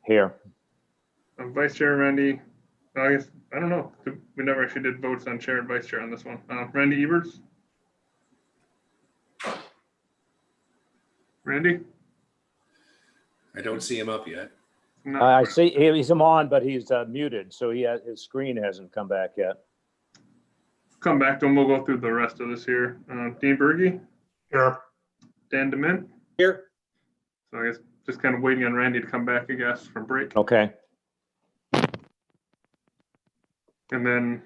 Here. Vice Chair Randy, I guess, I don't know. We never actually did votes on chair and vice chair on this one. Randy Evers? Randy? I don't see him up yet. No. I see he's on, but he's muted, so his screen hasn't come back yet. Come back to him. We'll go through the rest of this here. Dean Berge? Here. Dan DeMint? Here. So I guess just kind of waiting on Randy to come back, I guess, from break. Okay. And then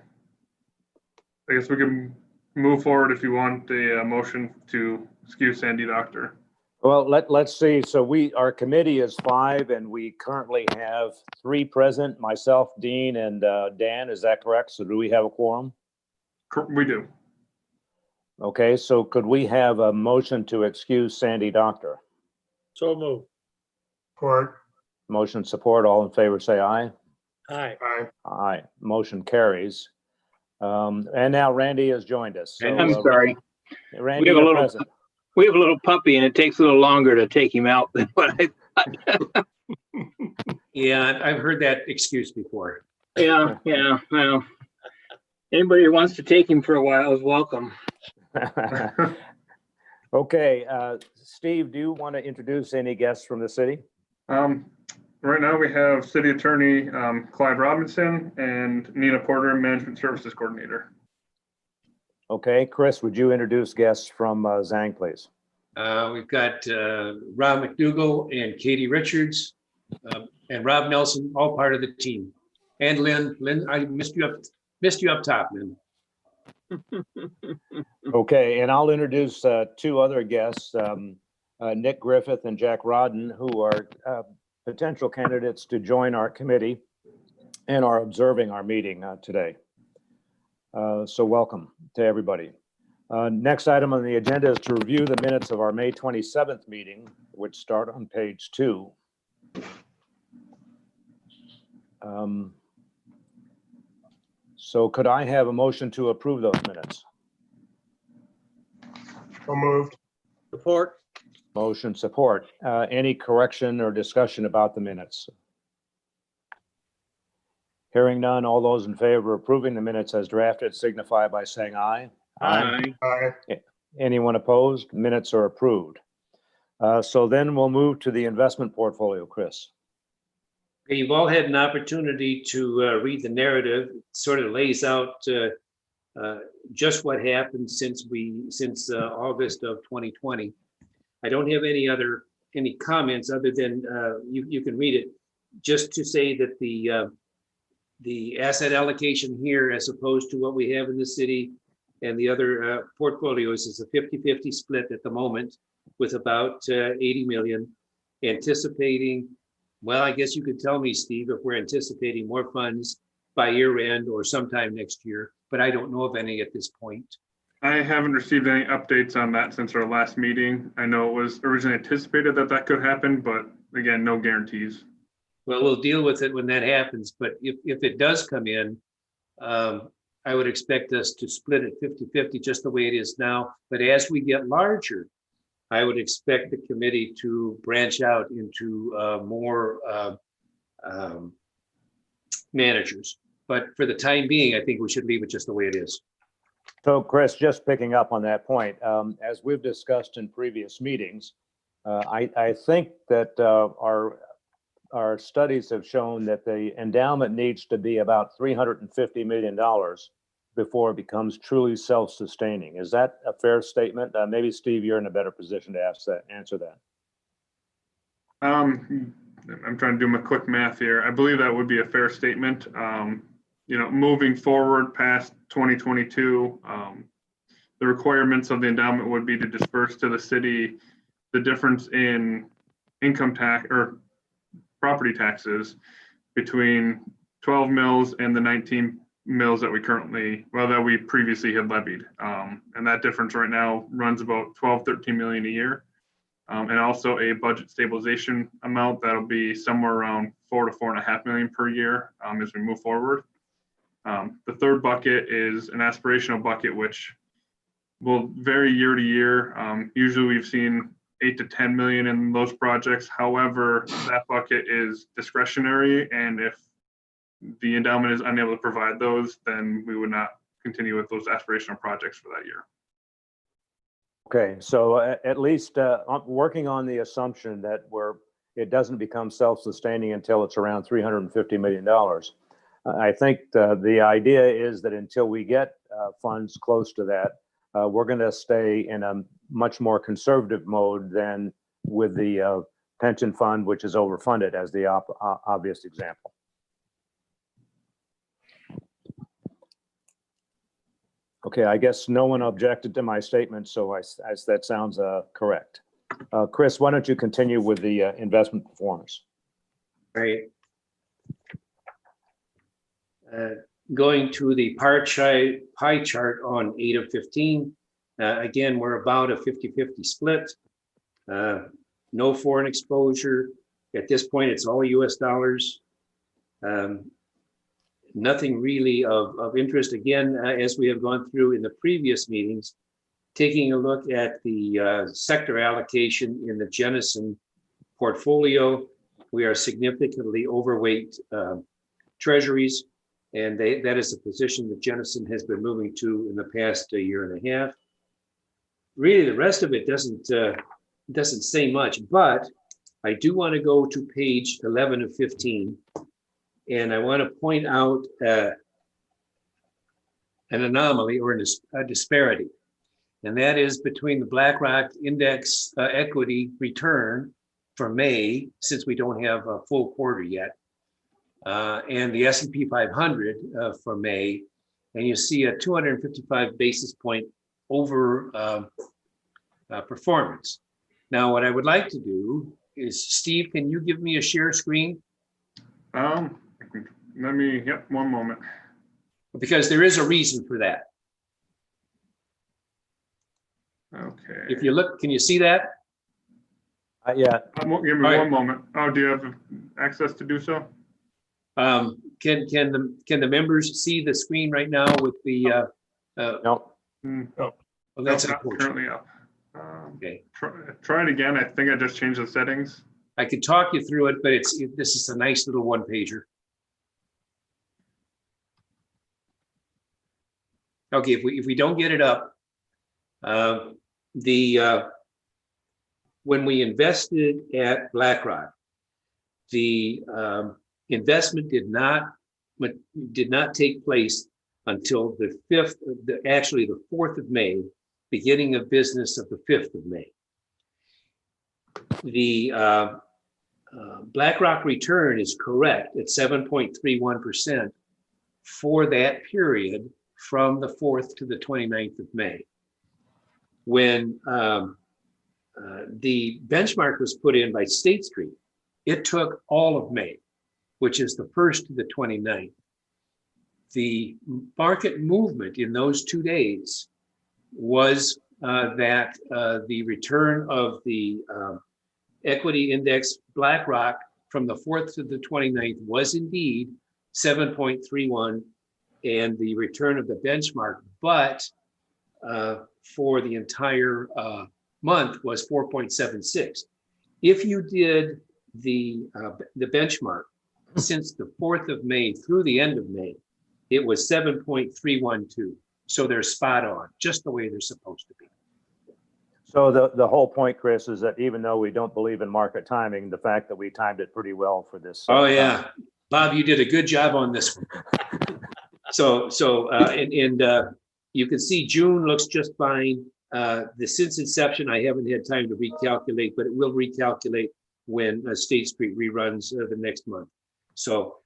I guess we can move forward if you want a motion to excuse Sandy Doctor. Well, let's see. So our committee is 5, and we currently have 3 present, myself, Dean, and Dan. Is that correct? So do we have a quorum? We do. Okay, so could we have a motion to excuse Sandy Doctor? So move. Support. Motion support. All in favor, say aye. Aye. Aye. Aye. Motion carries. And now Randy has joined us. So, I'm sorry. Randy, We have a you're little- present. We have a little puppy and it takes a little longer to take him out than what I thought. Yeah, I've heard that excuse before. Yeah, well, anybody who wants to take him for a while is welcome. Okay, Steve, do you want to introduce any guests from the city? Right now we have City Attorney Clive Robinson and Nina Porter, Management Services Coordinator. Okay, Chris, would you introduce guests from Zhang, please? We've got Rob McDougall and Katie Richards and Rob Nelson, all part of the team. And Lynn, I missed you up top, Lynn. Okay, and I'll introduce 2 other guests, Nick Griffith and Jack Rodden, who are potential candidates to join our committee and are observing our meeting today. So welcome to everybody. Next item on the agenda is to review the minutes of our May 27th meeting, which start on page 2. So could I have a motion to approve those minutes? So moved. Support. Motion support. Any correction or discussion about the minutes? Hearing none, all those in favor of approving the minutes as drafted signify by saying aye. Aye. Aye. Anyone opposed? Minutes are approved. So then we'll move to the investment portfolio, Chris. Okay, you've all had an opportunity to read the narrative. It sort of lays out just what happened since August of 2020. I don't have any comments other than you can read it. Just to say that the asset allocation here, as opposed to what we have in the city and the other portfolios, is a 50-50 split at the moment, with about 80 million. Anticipating, well, I guess you could tell me, Steve, if we're anticipating more funds by year end or sometime next year, but I don't know of any at this point. I haven't received any updates on that since our last meeting. I know it was originally anticipated that could happen, but again, no guarantees. Well, we'll deal with it when that happens, but if it does come in, I would expect us to split it 50-50 just the way it is now. But as we get larger, I would expect the committee to branch out into more managers. But for the time being, I think we should leave it just the way it is. So Chris, just picking up on that point, as we've discussed in previous meetings, I think that our studies have shown that the endowment needs to be about $350 million before it becomes truly self-sustaining. Is that a fair statement? Maybe Steve, you're in a better position to answer that. I'm trying to do my quick math here. I believe that would be a fair statement. Moving forward past 2022, the requirements of the endowment would be to disperse to the city the difference in income tax or property taxes between 12 mills and the 19 mills that we previously had levied. And that difference right now runs about 13 million a year. And also a budget stabilization amount that'll be somewhere around 4 to 4.5 million per year as we move forward. The third bucket is an aspirational bucket, which will vary year to year. Usually we've seen 8 to 10 million in those projects. However, that bucket is discretionary, and if the endowment is unable to provide those, then we would not continue with those aspirational projects for that year. Okay, so at least I'm working on the assumption that it doesn't become self-sustaining until it's around $350 million. I think the idea is that until we get funds close to that, we're going to stay in a much more conservative mode than with the pension fund, which is overfunded, as the obvious example. Okay, I guess no one objected to my statement, so that sounds correct. Chris, why don't you continue with the investment performance? Right. Going to the pie chart on 8 of 15. Again, we're about a 50-50 split. No foreign exposure. At this point, it's all US dollars. Nothing really of interest. Again, as we have gone through in the previous meetings, taking a look at the sector allocation in the Jennison portfolio, we are significantly overweight treasuries, and that is a position that Jennison has been moving to in the past year and a half. Really, the rest of it doesn't say much, but I do want to go to page 11 of 15. And I want to point out an anomaly or a disparity. And that is between the BlackRock index equity return for May, since we don't have a full quarter yet, and the S&P 500 for May. And you see a 255 basis point over performance. Now, what I would like to do is, Steve, can you give me a share screen? Yep, one moment. Because there is a reason for that. Okay. If you look, can you see that? Yeah. Give me All right. one moment. Oh, do you have access to do so? Can the members see the screen right now with the? No. Well, that's Not currently up. okay. Try it again. I think I just changed the settings. I could talk you through it, but this is a nice little one pager. Okay, if we don't get it up, when we invested at BlackRock, the investment did not take place until the 4th of May, beginning of business of the 5th of May. The BlackRock return is correct at 7.31% for that period from the 4th to the 29th of May. When the benchmark was put in by State Street, it took all of May, which is the 1st to the 29th. The market movement in those 2 days was that the return of the equity index BlackRock from the 4th to the 29th was indeed 7.31, and the return of the benchmark, but for the entire month was 4.76. If you did the benchmark since the 4th of May through the end of May, it was 7.312. So they're spot on, just the way they're supposed to be. So the whole point, Chris, is that even though we don't believe in market timing, the fact that we timed it pretty well for this. Oh yeah, Bob, you did a good job on this one. So you can see June looks just fine. Since inception, I haven't had time to recalculate, but it will recalculate when State Street reruns the next month. So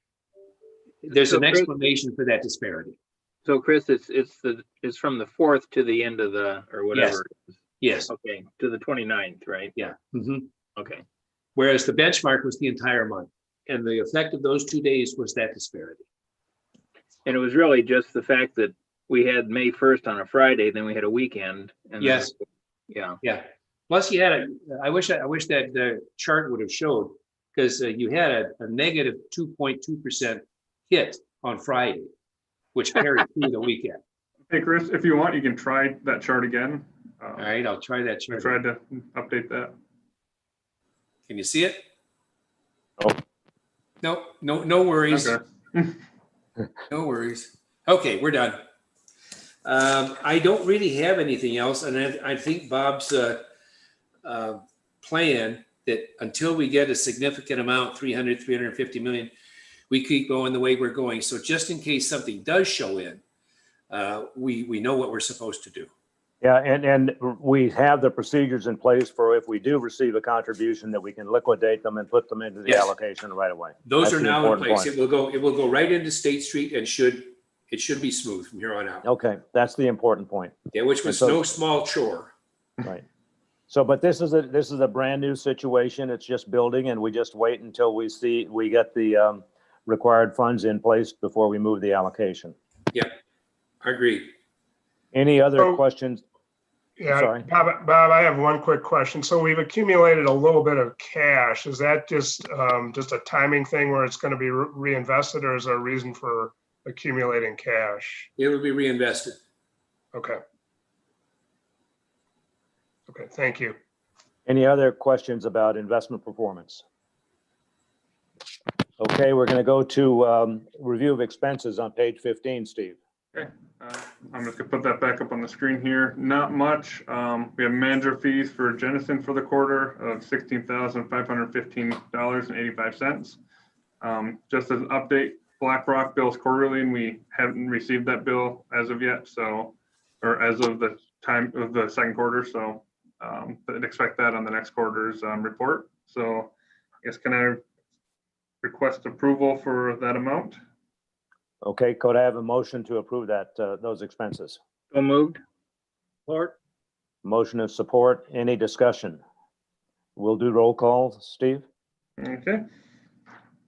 there's an explanation for that disparity. So Chris, it's from the 4th to the end of the, or whatever. Yes. Okay, to the 29th, right? Yeah. Mm-hmm. Okay. Whereas the benchmark was the entire month, and the effect of those 2 days was that disparity. And it was really just the fact that we had May 1st on a Friday, then we had a weekend. And yes. Yeah. Yeah. Plus, you had I wish that the chart would have showed, because you had a negative 2.2% hit on Friday, which carried through the weekend. Hey, Chris, if you want, you can try that chart again. All right, I'll try that I chart. tried to update that. Can you see it? Oh. No worries. Okay. No worries. Okay, we're done. I don't really have anything else, and I think Bob's plan that until we get a significant amount, 350 million, we keep going the way we're going. So just in case something does show in, we know what we're supposed to do. Yeah, and we have the procedures in place for if we do receive a contribution that we can liquidate them and put them into the Yes. allocation right away. Those That's are the now in important place. point. It will go right into State Street and it should be smooth from here on out. Okay, that's the important point. Yeah, which was And so- no small chore. Right. So, but this is a brand new situation. It's just building, and we just wait until we get the required funds in place before we move the allocation. Agreed. Any other So- questions? Yeah, Sorry. Bob, I have one quick question. So we've accumulated a little bit of cash. Is that just a timing thing where it's going to be reinvested, or is there a reason for accumulating cash? It will be reinvested. Okay. Okay, thank you. Any other questions about investment performance? Okay, we're going to go to review of expenses on page 15, Steve. Okay, I'm just gonna put that back up on the screen here. Not much. We have manager fees for Jennison for the quarter of $16,515.85. Just as an update, BlackRock bills quarterly, and we haven't received that bill as of yet. So, or as of the time of the second quarter. So, but expect that on the next quarter's report. So, I guess can I request approval for that amount? Okay, could I have a motion to approve that, those expenses? So moved. Support. Motion of support. Any discussion? We'll do roll call. Steve? Okay.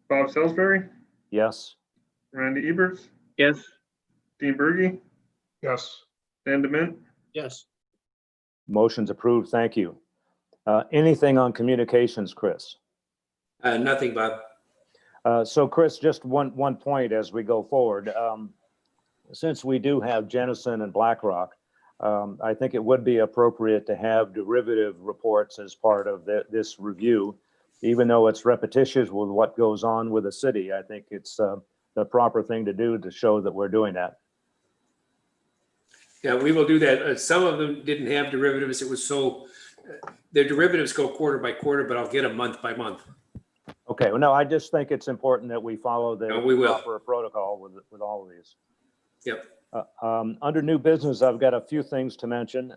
Bob Salisbury, Yes. Randy Eberts, Yes. Dean Berge, Yes. Dan DeMint, Yes. Motion's approved. Thank you. Anything on communications, Chris? Nothing, Bob. So Chris, just one point as we go forward. Since we do have Jennison and BlackRock, I think it would be appropriate to have derivative reports as part of this review. Even though it's repetitious with what goes on with the city, I think it's the proper thing to do to show that we're doing that. Yeah, we will do that. Some of them didn't have derivatives. It was their derivatives go quarter by quarter, but I'll get them month by month. Okay, well, no, I just think it's important that we follow the No, we will. proper protocol with all of these. Yep. Under new business, I've got a few things to mention.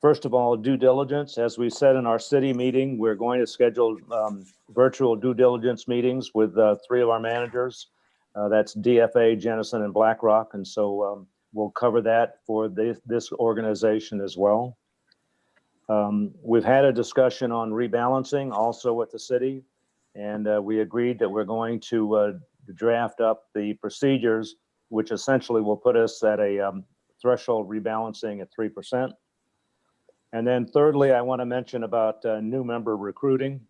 First of all, due diligence. As we said in our city meeting, we're going to schedule virtual due diligence meetings with 3 of our managers. That's DFA, Jennison, and BlackRock. And so we'll cover that for this organization as well. We've had a discussion on rebalancing also with the city. And we agreed that we're going to draft up the procedures, which essentially will put us at a threshold rebalancing at 3%. And then thirdly, I want to mention about new member recruiting.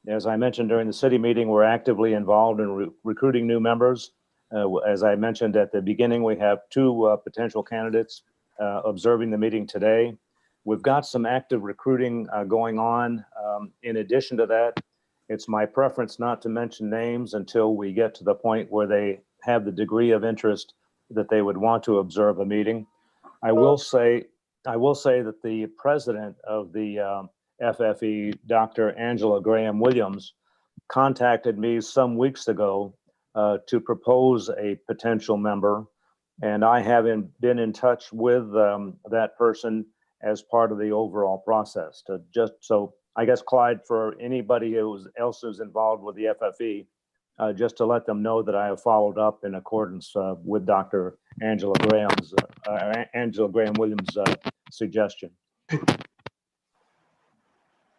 As I mentioned during the city meeting, we're actively involved in recruiting new members. As I mentioned at the beginning, we have 2 potential candidates observing the meeting today. We've got some active recruiting going on. In addition to that, it's my preference not to mention names until we get to the point where they have the degree of interest that they would want to observe a meeting. I will say that the president of the FFE, Dr. Angela Graham Williams, contacted me some weeks ago to propose a potential member. And I haven't been in touch with that person as part of the overall process. So I guess, Clyde, for anybody else who's involved with the FFE, just to let them know that I have followed up in accordance with Dr. Angela Graham Williams' suggestion.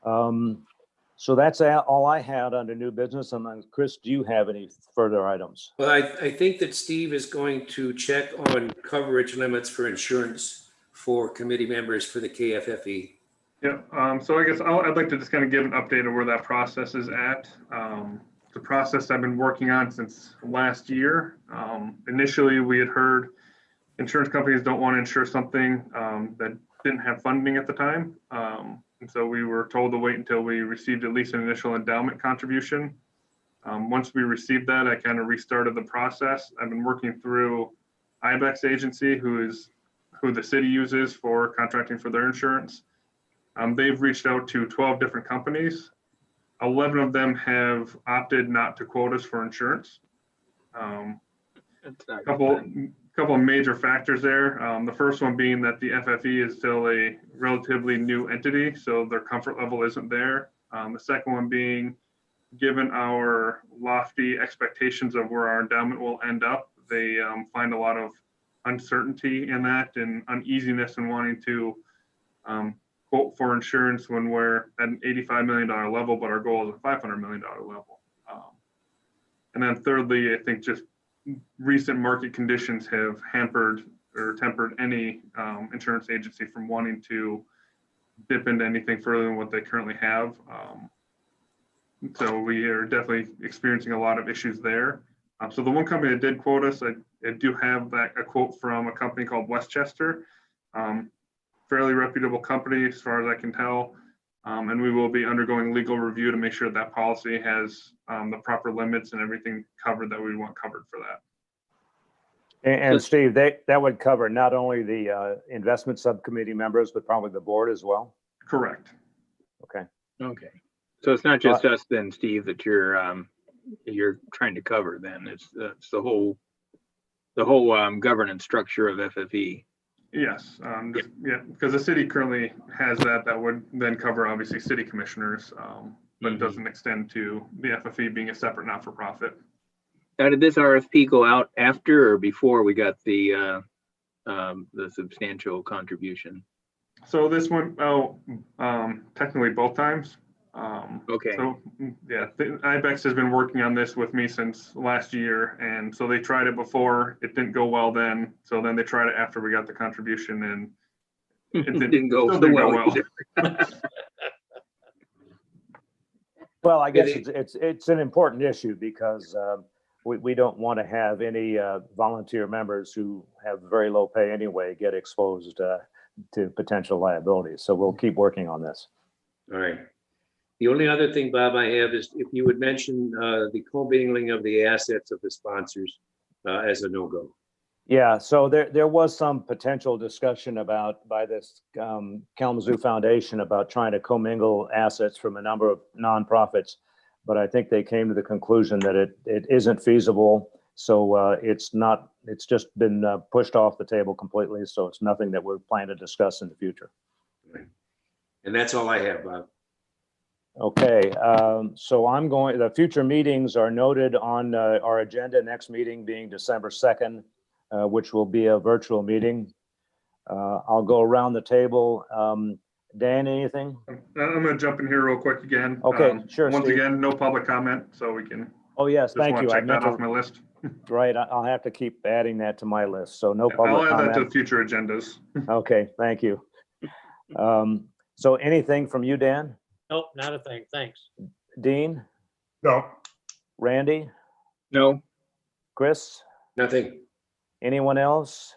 So that's all I had under new business. And then, Chris, do you have any further items? Well, I think that Steve is going to check on coverage limits for insurance for committee members for the KFFE. Yeah, so I guess I'd like to just kind of give an update of where that process is at. The process I've been working on since last year. Initially, we had heard insurance companies don't want to insure something that didn't have funding at the time. And so we were told to wait until we received at least an initial endowment contribution. Once we received that, I kind of restarted the process. I've been working through IBEX agency, who the city uses for contracting for their insurance. They've reached out to 12 different companies. 11 of them have opted not to quote us for insurance. That's not Couple good. of major factors there. The first one being that the FFE is still a relatively new entity, so their comfort level isn't there. The second one being, given our lofty expectations of where our endowment will end up, they find a lot of uncertainty in that and uneasiness in wanting to quote for insurance when we're at an $85 million level, but our goal is a $500 million level. And then thirdly, I think just recent market conditions have hampered or tempered any insurance agency from wanting to dip into anything further than what they currently have. So we are definitely experiencing a lot of issues there. So the one company that did quote us, I do have a quote from a company called Westchester, fairly reputable company as far as I can tell. And we will be undergoing legal review to make sure that policy has the proper limits and everything covered that we want covered for that. And Steve, that would cover not only the investment subcommittee members, but probably the board as well? Correct. Okay. Okay. So it's not just us then, Steve, that you're trying to cover then. It's the whole governance structure of FFE. Yes, yeah, because the city currently has that would then cover obviously city commissioners, but it doesn't extend to the FFE being a separate not-for-profit. Now, did this RFP go out after or before we got the substantial contribution? So this one, technically both times. Okay. So yeah, IBEX has been working on this with me since last year, and so they tried it before. It didn't go well then, so then they tried it after we got the contribution, and it didn't go so well either. Well, I guess it's an important issue because we don't want to have any volunteer members who have very low pay anyway get exposed to potential liabilities. So we'll keep working on this. All right. The only other thing, Bob, I have is if you would mention the commingling of the assets of the sponsors as a no-go. Yeah, so there was some potential discussion by this Kalamazoo Foundation about trying to commingle assets from a number of nonprofits, but I think they came to the conclusion that it isn't feasible. So it's just been pushed off the table completely. So it's nothing that we're planning to discuss in the future. Right. And that's all I have, Bob. Okay, so the future meetings are noted on our agenda, next meeting being December 2nd, which will be a virtual meeting. I'll go around the table. Dan, anything? I'm going to jump in here real quick again. Okay, sure, Once Steve. again, no public comment, so we can. Oh, yes, Just thank want you. to I check meant that off to, my list. right, I'll have to keep adding that to my list. So no I'll public add that to comment. future agendas. Okay, thank you. So anything from you, Dan? Nope, not a thing. Thanks. Dean? No, Randy? No. Chris? Nothing. Anyone else?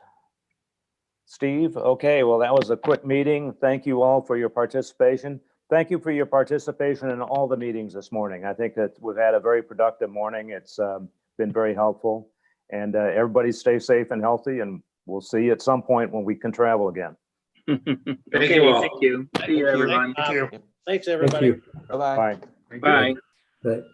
Steve? Okay, well, that was a quick meeting. Thank you all for your participation. Thank you for your participation in all the meetings this morning. I think that we've had a very productive morning. It's been very helpful. And everybody stay safe and healthy, and we'll see you at some point when we can travel again. Okay, you all. thank you. See you, everyone. thank you. Thanks, everybody. Bye. Thank you. Bye. But